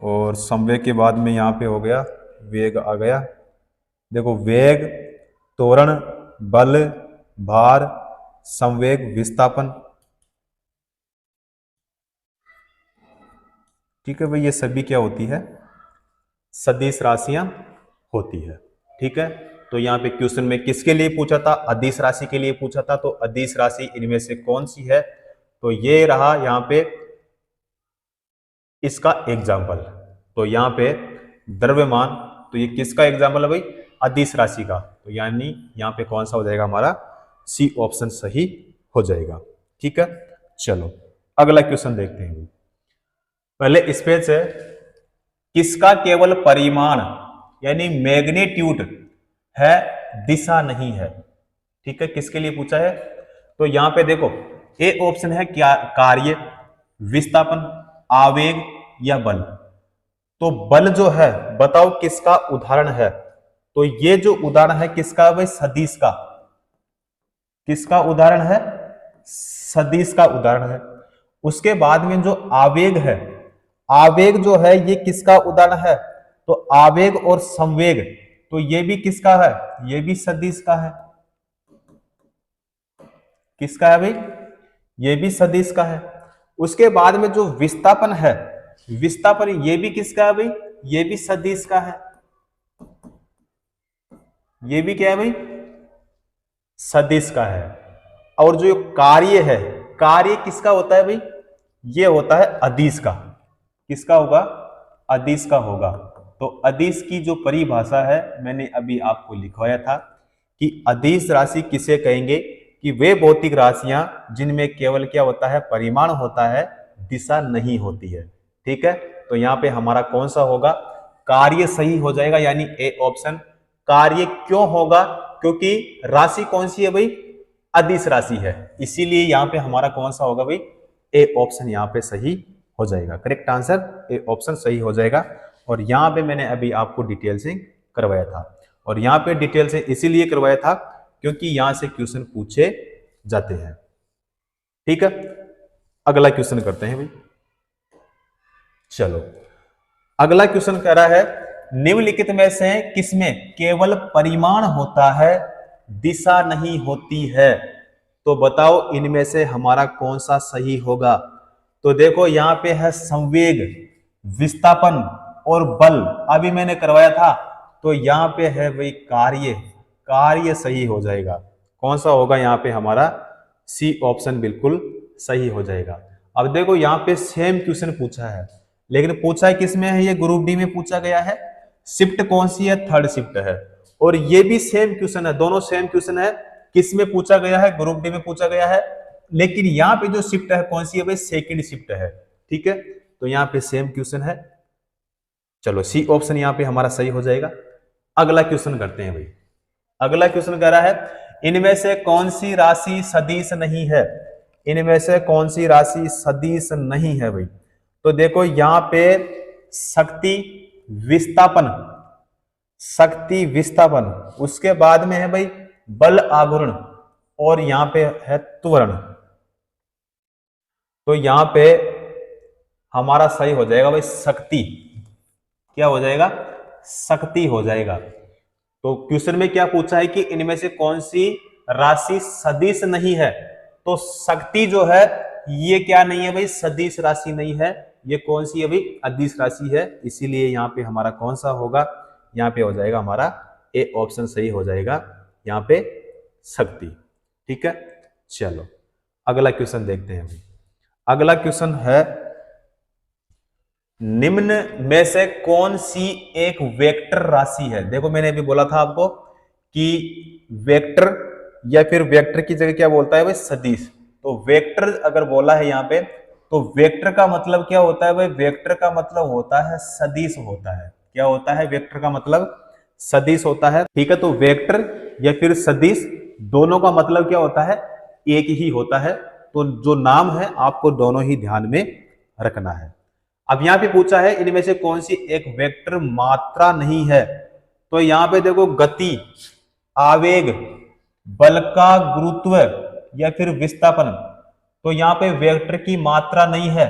और संवेग के बाद में यहाँ पे हो गया वेग आ गया। देखो वेग, त्वरण, बल, भार, संवेग, विस्थापन। ठीक है भाई, ये सभी क्या होती है, सदिश राशियां होती है। ठीक है, तो यहाँ पे क्वेश्चन में किसके लिए पूछा था, अदिश राशि के लिए पूछा था। तो अदिश राशि इनमें से कौन सी है, तो ये रहा यहाँ पे इसका एग्जाम्पल। तो यहाँ पे द्रव्यमान, तो ये किसका एग्जाम्पल है भाई, अदिश राशि का। तो यानी यहाँ पे कौन सा हो जाएगा हमारा, सी ऑप्शन सही हो जाएगा। ठीक है, चलो अगला क्वेश्चन देखते हैं। पहले इस पे से किसका केवल परिमाण यानी मैग्नीट्यूड है, दिशा नहीं है। ठीक है, किसके लिए पूछा है, तो यहां पे देखो ए ऑप्शन है क्या, कार्य, विस्थापन, आवेग या बल। तो बल जो है बताओ किसका उदाहरण है, तो ये जो उदाहरण है किसका, भाई सदिश का। किसका उदाहरण है, सदिश का उदाहरण है। उसके बाद में जो आवेग है, आवेग जो है ये किसका उदाहरण है, तो आवेग और संवेग, तो ये भी किसका है, ये भी सदिश का है। किसका है भाई, ये भी सदिश का है। उसके बाद में जो विस्थापन है, विस्थापन ये भी किसका है भाई, ये भी सदिश का है। ये भी क्या है भाई, सदिश का है। और जो कार्य है, कार्य किसका होता है भाई, ये होता है अदिश का। किसका होगा, अदिश का होगा। तो अदिश की जो परिभाषा है मैंने अभी आपको लिखवाया था कि अदिश राशि किसे कहेंगे, कि वे भौतिक राशियां जिनमें केवल क्या होता है, परिमाण होता है, दिशा नहीं होती है। ठीक है, तो यहां पे हमारा कौन सा होगा, कार्य सही हो जाएगा, यानी ए ऑप्शन। कार्य क्यों होगा, क्योंकि राशि कौन सी है भाई, अदिश राशि है, इसीलिए यहां पे हमारा कौन सा होगा भाई, ए ऑप्शन यहां पे सही हो जाएगा। करेक्ट आंसर ए ऑप्शन सही हो जाएगा। और यहां पे मैंने अभी आपको डिटेल से करवाया था, और यहां पे डिटेल से इसीलिए करवाया था क्योंकि यहां से क्वेश्चन पूछे जाते हैं। ठीक है, अगला क्वेश्चन करते हैं भाई। चलो अगला क्वेश्चन कह रहा है, निम्नलिखित में से किसमें केवल परिमाण होता है, दिशा नहीं होती है। तो बताओ इनमें से हमारा कौन सा सही होगा। तो देखो यहां पे है संवेग, विस्थापन और बल, अभी मैंने करवाया था। तो यहां पे है भाई कार्य, कार्य सही हो जाएगा। कौन सा होगा यहाँ पे हमारा, सी ऑप्शन बिल्कुल सही हो जाएगा। अब देखो यहाँ पे सेम क्वेश्चन पूछा है, लेकिन पूछा है किसमें है, ये ग्रुप डी में पूछा गया है। शिफ्ट कौन सी है, थर्ड शिफ्ट है। और ये भी सेम क्वेश्चन है, दोनों सेम क्वेश्चन है। किसमें पूछा गया है, ग्रुप डी में पूछा गया है, लेकिन यहाँ पे जो शिफ्ट है कौन सी है भाई, सेकंड शिफ्ट है। ठीक है, तो यहाँ पे सेम क्वेश्चन है। चलो सी ऑप्शन यहाँ पे हमारा सही हो जाएगा। अगला क्वेश्चन करते हैं भाई। अगला क्वेश्चन कह रहा है, इनमें से कौन सी राशि सदिश नहीं है। इनमें से कौन सी राशि सदिश नहीं है भाई। तो देखो यहां पे शक्ति, विस्थापन, शक्ति विस्थापन, उसके बाद में है भाई बल आघूर्ण, और यहां पे है त्वरण। तो यहां पे हमारा सही हो जाएगा भाई शक्ति। क्या हो जाएगा, शक्ति हो जाएगा। तो क्वेश्चन में क्या पूछा है कि इनमें से कौन सी राशि सदिश नहीं है। तो शक्ति जो है ये क्या नहीं है भाई, सदिश राशि नहीं है। ये कौन सी है भाई, अदिश राशि है। इसीलिए यहाँ पे हमारा कौन सा होगा, यहाँ पे हो जाएगा हमारा ए ऑप्शन सही हो जाएगा, यहाँ पे शक्ति। ठीक है, चलो अगला क्वेश्चन देखते हैं भाई। अगला क्वेश्चन है, निम्न में से कौन सी एक वेक्टर राशि है। देखो मैंने अभी बोला था आपको कि वेक्टर या फिर वेक्टर की जगह क्या बोलता है भाई, सदिश। तो वेक्टर अगर बोला है यहाँ पे, तो वेक्टर का मतलब क्या होता है भाई, वेक्टर का मतलब होता है सदिश होता है। क्या होता है, वेक्टर का मतलब सदिश होता है। ठीक है, तो वेक्टर या फिर सदिश दोनों का मतलब क्या होता है, एक ही होता है। तो जो नाम है आपको दोनों ही ध्यान में रखना है। अब यहां पे पूछा है इनमें से कौन सी एक वेक्टर मात्रा नहीं है। तो यहां पे देखो गति, आवेग, बल का गुरुत्व या फिर विस्थापन। तो यहां पे वेक्टर की मात्रा नहीं है।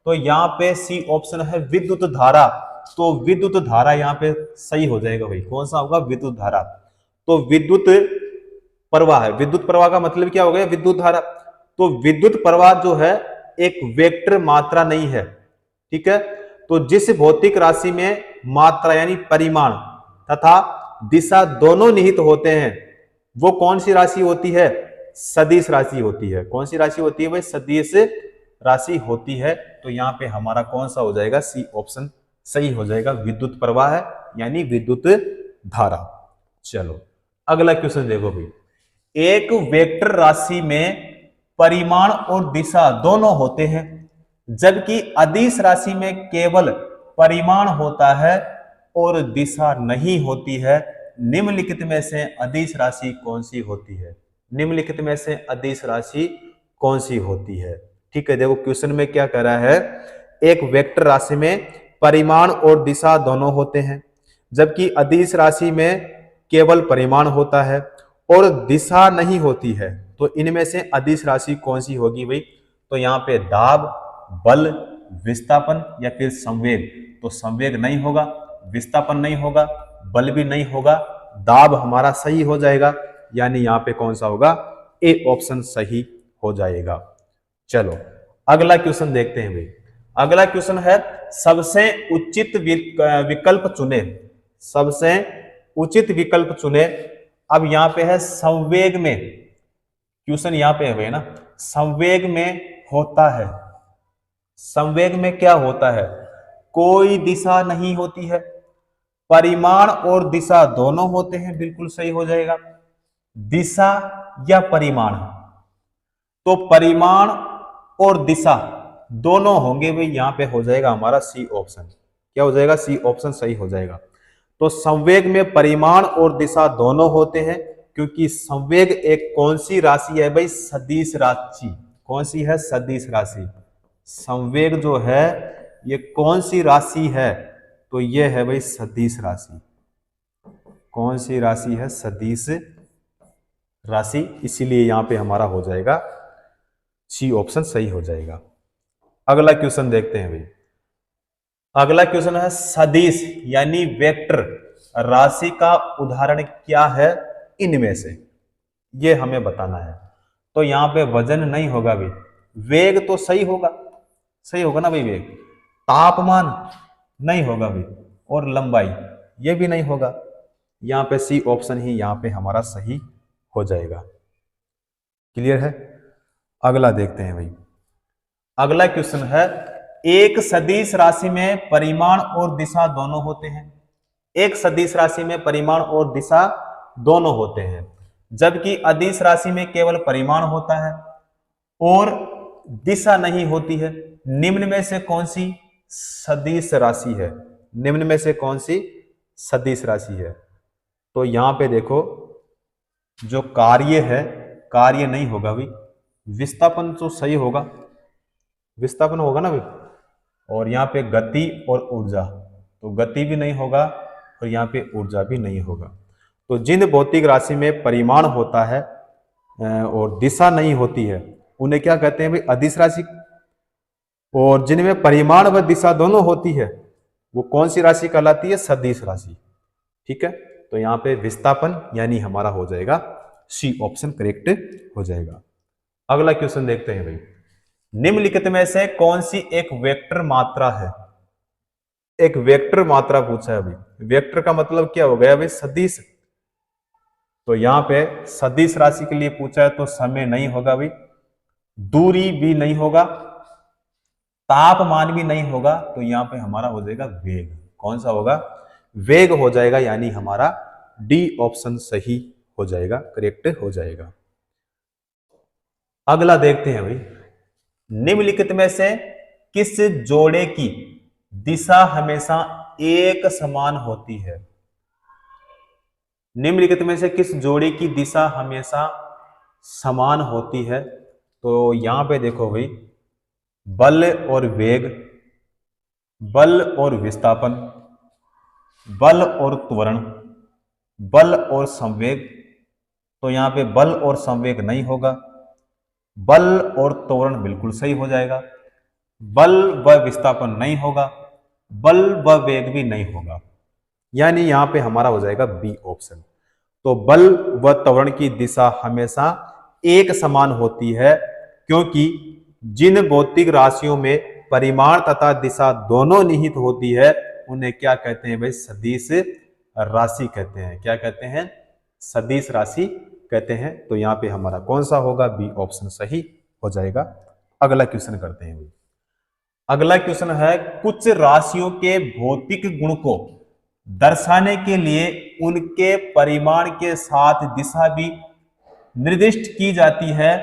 तो यहाँ पे सी ऑप्शन है विद्युत धारा। तो विद्युत धारा यहाँ पे सही हो जाएगा भाई। कौन सा होगा? विद्युत धारा। तो विद्युत प्रवाह है, विद्युत प्रवाह का मतलब क्या हो गया? विद्युत धारा। तो विद्युत प्रवाह जो है एक वेक्टर मात्रा नहीं है, ठीक है। तो जिस भौतिक राशि में मात्रा यानी परिमाण तथा दिशा दोनों निहित होते हैं वो कौन सी राशि होती है? सदिश राशि होती है। कौन सी राशि होती है भाई? सदिश राशि होती है। तो यहाँ पे हमारा कौन सा हो जाएगा? सी ऑप्शन सही हो जाएगा। विद्युत प्रवाह है यानी विद्युत धारा। चलो अगला क्वेश्चन देखो भाई। एक वेक्टर राशि में परिमाण और दिशा दोनों होते हैं जबकि अदिश राशि में केवल परिमाण होता है और दिशा नहीं होती है। निम्नलिखित में से अदिश राशि कौन सी होती है? निम्नलिखित में से अदिश राशि कौन सी होती है? ठीक है, देखो क्वेश्चन में क्या कह रहा है, एक वेक्टर राशि में परिमाण और दिशा दोनों होते हैं जबकि अदिश राशि में केवल परिमाण होता है और दिशा नहीं होती है। तो इनमें से अदिश राशि कौन सी होगी भाई? तो यहाँ पे दाब, बल, विस्थापन या फिर संवेग। तो संवेग नहीं होगा, विस्थापन नहीं होगा, बल भी नहीं होगा, दाब हमारा सही हो जाएगा। यानी यहाँ पे कौन सा होगा? ए ऑप्शन सही हो जाएगा। चलो अगला क्वेश्चन देखते हैं भाई। अगला क्वेश्चन है सबसे उचित विकल्प चुने। सबसे उचित विकल्प चुने। अब यहाँ पे है संवेग में, क्वेश्चन यहाँ पे है ना, संवेग में होता है। संवेग में क्या होता है? कोई दिशा नहीं होती है, परिमाण और दिशा दोनों होते हैं, बिल्कुल सही हो जाएगा। दिशा या परिमाण, तो परिमाण और दिशा दोनों होंगे भाई। यहां पे हो जाएगा हमारा सी ऑप्शन। क्या हो जाएगा? सी ऑप्शन सही हो जाएगा। तो संवेग में परिमाण और दिशा दोनों होते हैं क्योंकि संवेग एक कौन सी राशि है भाई? सदिश राशि। कौन सी है? सदिश राशि। संवेग जो है ये कौन सी राशि है? तो ये है भाई सदिश राशि। कौन सी राशि है? सदिश राशि। इसीलिए यहां पे हमारा हो जाएगा सी ऑप्शन सही हो जाएगा। अगला क्वेश्चन देखते हैं भाई। अगला क्वेश्चन है सदिश यानी वेक्टर राशि का उदाहरण क्या है इनमें से? ये हमें बताना है। तो यहां पे वजन नहीं होगा भाई, वेग तो सही होगा, सही होगा ना भाई वेग। तापमान नहीं होगा भाई, और लंबाई ये भी नहीं होगा। यहां पे सी ऑप्शन ही यहां पे हमारा सही हो जाएगा। क्लियर है? अगला देखते हैं भाई। अगला क्वेश्चन है एक सदिश राशि में परिमाण और दिशा दोनों होते हैं। एक सदिश राशि में परिमाण और दिशा दोनों होते हैं जबकि अदिश राशि में केवल परिमाण होता है और दिशा नहीं होती है। निम्न में से कौन सी सदिश राशि है? निम्न में से कौन सी सदिश राशि है? तो यहां पे देखो जो कार्य है, कार्य नहीं होगा भाई। विस्थापन तो सही होगा, विस्थापन होगा ना भाई। और यहाँ पे गति और ऊर्जा, तो गति भी नहीं होगा और यहाँ पे ऊर्जा भी नहीं होगा। तो जिन भौतिक राशि में परिमाण होता है और दिशा नहीं होती है उन्हें क्या कहते हैं भाई? अदिश राशि। और जिनमें परिमाण व दिशा दोनों होती है वो कौन सी राशि कहलाती है? सदिश राशि। ठीक है, तो यहाँ पे विस्थापन यानी हमारा हो जाएगा सी ऑप्शन करेक्ट हो जाएगा। अगला क्वेश्चन देखते हैं भाई। निम्नलिखित में से कौन सी एक वेक्टर मात्रा है? एक वेक्टर मात्रा पूछा है अभी। वेक्टर का मतलब क्या हो गया भाई? सदिश। तो यहां पे सदिश राशि के लिए पूछा है तो समय नहीं होगा भाई, दूरी भी नहीं होगा, तापमान भी नहीं होगा। तो यहां पे हमारा हो जाएगा वेग। कौन सा होगा? वेग हो जाएगा। यानी हमारा डी ऑप्शन सही हो जाएगा, करेक्ट हो जाएगा। अगला देखते हैं भाई। निम्नलिखित में से किस जोड़े की दिशा हमेशा एक समान होती है? निम्नलिखित में से किस जोड़े की दिशा हमेशा समान होती है? तो यहां पे देखो भाई, बल और वेग, बल और विस्थापन, बल और त्वरण, बल और संवेग। तो यहां पे बल और संवेग नहीं होगा, बल और त्वरण बिल्कुल सही हो जाएगा। बल व विस्थापन नहीं होगा, बल व वेग भी नहीं होगा, यानी यहां पे हमारा हो जाएगा बी ऑप्शन। तो बल व त्वरण की दिशा हमेशा एक समान होती है, क्योंकि जिन भौतिक राशियों में परिमाण तथा दिशा दोनों निहित होती है उन्हें क्या कहते हैं भाई? सदिश राशि कहते हैं। क्या कहते हैं? सदिश राशि कहते हैं। तो यहाँ पे हमारा कौन सा होगा? बी ऑप्शन सही हो जाएगा। अगला क्वेश्चन करते हैं भाई। अगला क्वेश्चन है, कुछ राशियों के भौतिक गुण को दर्शाने के लिए उनके परिमाण के साथ दिशा भी निर्दिष्ट की जाती है।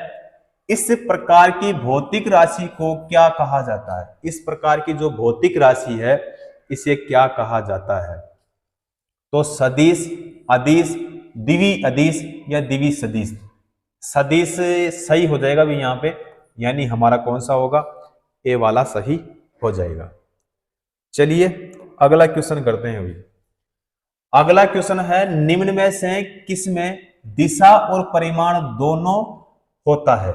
इस प्रकार की भौतिक राशि को क्या कहा जाता है? इस प्रकार की जो भौतिक राशि है इसे क्या कहा जाता है? तो सदिश, अदिश, द्विवी अदिश या द्विवी सदिश। सदिश सही हो जाएगा भी यहाँ पे, यानी हमारा कौन सा होगा? ए वाला सही हो जाएगा। चलिए अगला क्वेश्चन करते हैं अभी। अगला क्वेश्चन है, निम्न में से किसमें दिशा और परिमाण दोनों होता है?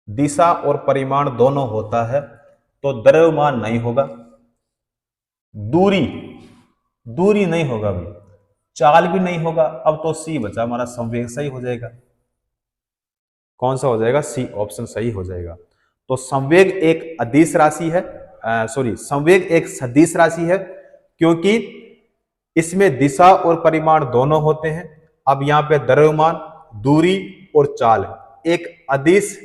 दिशा और परिमाण दोनों होता है तो द्रव्यमान नहीं होगा, दूरी, दूरी नहीं होगा भी, चाल भी नहीं होगा। अब तो सी बचा हमारा, संवेग सही हो जाएगा। कौन सा हो जाएगा? सी ऑप्शन सही हो जाएगा। तो संवेग एक अदिश राशि है, संवेग एक सदिश राशि है, क्योंकि इसमें दिशा और परिमाण दोनों होते हैं। अब यहाँ पे द्रव्यमान, दूरी और चाल एक अदिश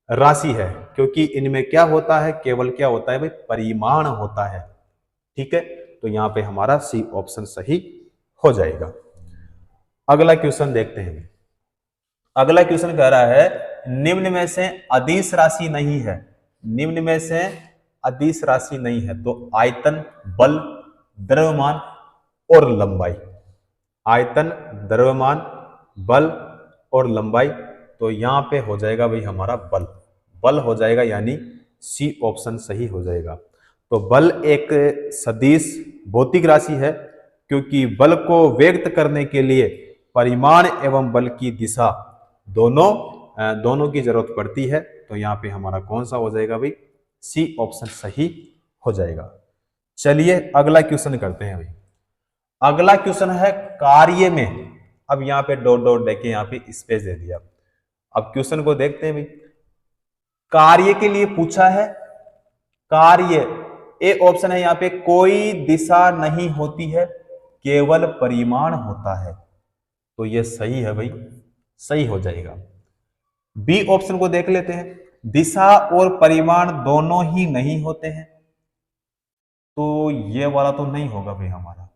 राशि है, क्योंकि इनमें क्या होता है? केवल क्या होता है भाई? परिमाण होता है। ठीक है, तो यहाँ पे हमारा सी ऑप्शन सही हो जाएगा। अगला क्वेश्चन देखते हैं। अगला क्वेश्चन कह रहा है, निम्न में से अदिश राशि नहीं है। निम्न में से अदिश राशि नहीं है तो आयतन, बल, द्रव्यमान और लंबाई। आयतन, द्रव्यमान, बल और लंबाई। तो यहां पे हो जाएगा भाई हमारा बल, बल हो जाएगा, यानी सी ऑप्शन सही हो जाएगा। तो बल एक सदिश भौतिक राशि है, क्योंकि बल को व्यक्त करने के लिए परिमाण एवं बल की दिशा दोनों की जरूरत पड़ती है। तो यहाँ पे हमारा कौन सा हो जाएगा भाई? सी ऑप्शन सही हो जाएगा। चलिए अगला क्वेश्चन करते हैं भाई। अगला क्वेश्चन है, कार्य में, अब यहाँ पे डॉट डॉट देके यहाँ पे स्पेस दे दिया। अब क्वेश्चन को देखते हैं भाई। कार्य के लिए पूछा है, कार्य ए ऑप्शन है यहाँ पे, कोई दिशा नहीं होती है, केवल परिमाण होता है। तो ये सही है भाई, सही हो जाएगा। बी ऑप्शन को देख लेते हैं, दिशा और परिमाण दोनों ही नहीं होते हैं। तो ये वाला तो नहीं होगा भाई हमारा।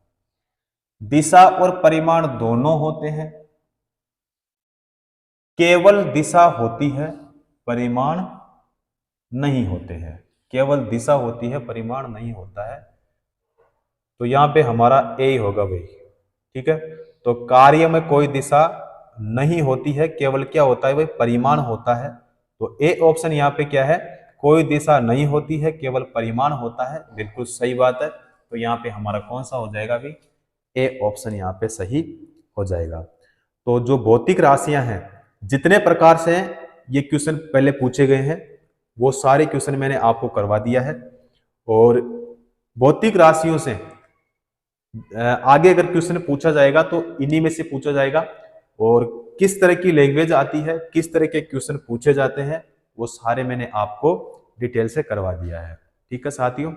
दिशा और परिमाण दोनों होते हैं, केवल दिशा होती है, परिमाण नहीं होते हैं। केवल दिशा होती है, परिमाण नहीं होता है। तो यहां पे हमारा ए होगा भाई। ठीक है, तो कार्य में कोई दिशा नहीं होती है, केवल क्या होता है भाई? परिमाण होता है। तो ए ऑप्शन यहाँ पे क्या है? कोई दिशा नहीं होती है, केवल परिमाण होता है। बिल्कुल सही बात है। तो यहाँ पे हमारा कौन सा हो जाएगा भाई? ए ऑप्शन यहाँ पे सही हो जाएगा। तो जो भौतिक राशियां हैं, जितने प्रकार से ये क्वेश्चन पहले पूछे गए हैं वो सारे क्वेश्चन मैंने आपको करवा दिया है। और भौतिक राशियों से आगे अगर क्वेश्चन पूछा जाएगा तो इन्हीं में से पूछा जाएगा। और किस तरह की लैंग्वेज आती है, किस तरह के क्वेश्चन पूछे जाते हैं, वो सारे मैंने आपको डिटेल से करवा दिया है। ठीक है साथियों।